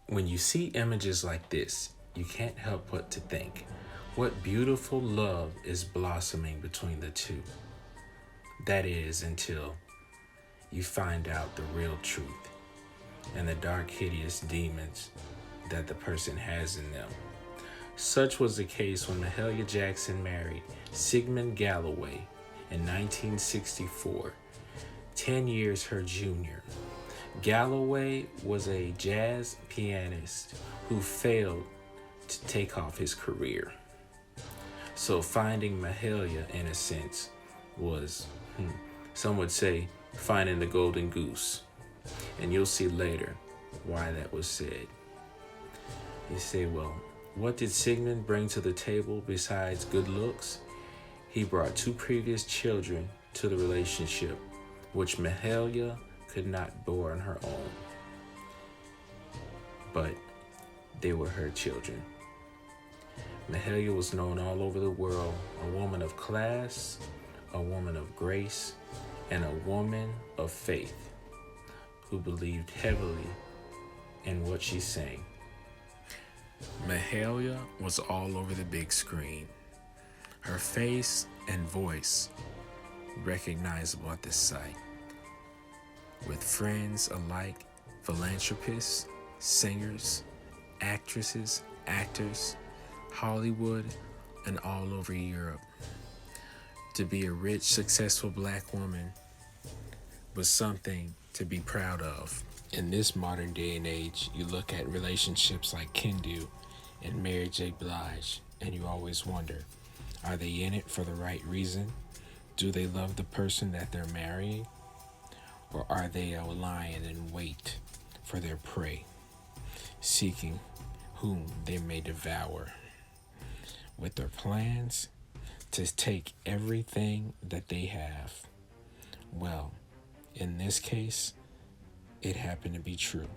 When you see images like this, you can't help but to think, what beautiful love is blossoming between the two. That is, until you find out the real truth and the dark, hideous demons that the person has in them. Such was the case when Mahalia Jackson married Sigmund Galloway in 1964, 10 years her junior. Galloway was a jazz pianist who failed to take off his career. So finding Mahalia, in a sense, was, some would say, finding the golden goose. And you'll see later why that was said. You say, well, what did Sigmund bring to the table besides good looks? He brought two previous children to the relationship, which Mahalia could not bear on her own. But they were her children. Mahalia was known all over the world, a woman of class, a woman of grace, and a woman of faith who believed heavily in what she sang. Mahalia was all over the big screen. Her face and voice recognizable at the sight. With friends alike, philanthropists, singers, actresses, actors, Hollywood, and all over Europe. To be a rich, successful black woman was something to be proud of. In this modern day and age, you look at relationships like Kendu and Mary J. Blige, and you always wonder, are they in it for the right reason? Do they love the person that they're marrying? Or are they a lion in wait for their prey, seeking whom they may devour, with their plans to take everything that they have? Well, in this case, it happened to be true.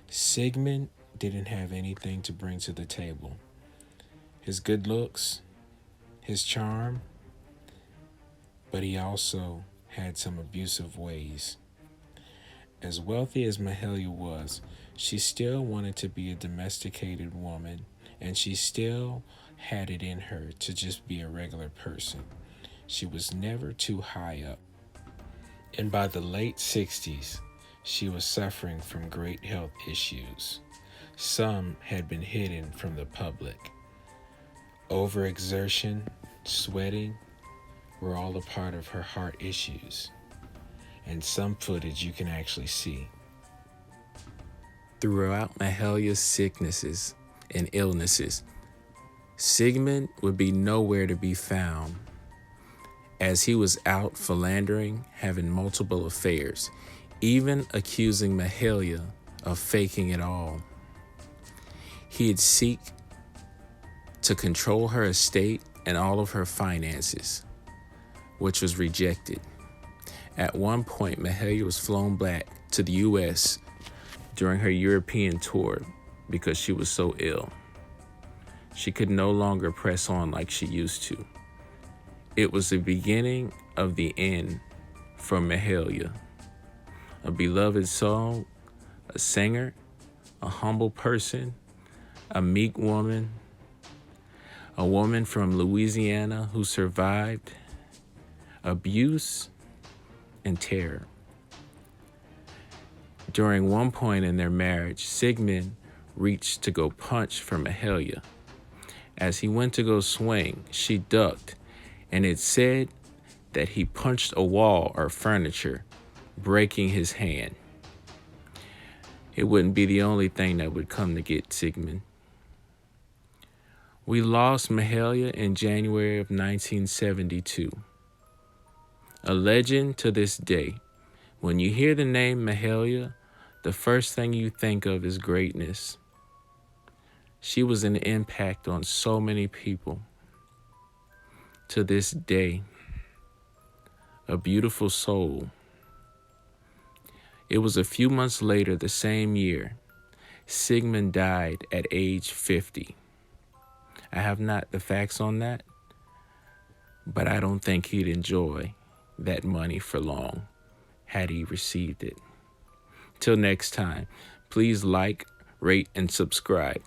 Sigmund didn't have anything to bring to the table. His good looks, his charm, but he also had some abusive ways. As wealthy as Mahalia was, she still wanted to be a domesticated woman, and she still had it in her to just be a regular person. She was never too high up. And by the late 60s, she was suffering from great health issues. Some had been hidden from the public. Overexertion, sweating were all a part of her heart issues. And some footage you can actually see. Throughout Mahalia's sicknesses and illnesses, Sigmund would be nowhere to be found, as he was out philandering, having multiple affairs, even accusing Mahalia of faking it all. He'd seek to control her estate and all of her finances, which was rejected. At one point, Mahalia was flown back to the U.S. during her European tour because she was so ill. She could no longer press on like she used to. It was the beginning of the end for Mahalia, a beloved soul, a singer, a humble person, a meek woman, a woman from Louisiana who survived abuse and terror. During one point in their marriage, Sigmund reached to go punch for Mahalia. As he went to go swing, she ducked, and it said that he punched a wall or furniture, breaking his hand. It wouldn't be the only thing that would come to get Sigmund. We lost Mahalia in January of 1972. A legend to this day. When you hear the name Mahalia, the first thing you think of is greatness. She was an impact on so many people. To this day, a beautiful soul. It was a few months later the same year, Sigmund died at age 50. I have not the facts on that, but I don't think he'd enjoy that money for long had he received it. Till next time, please like, rate, and subscribe.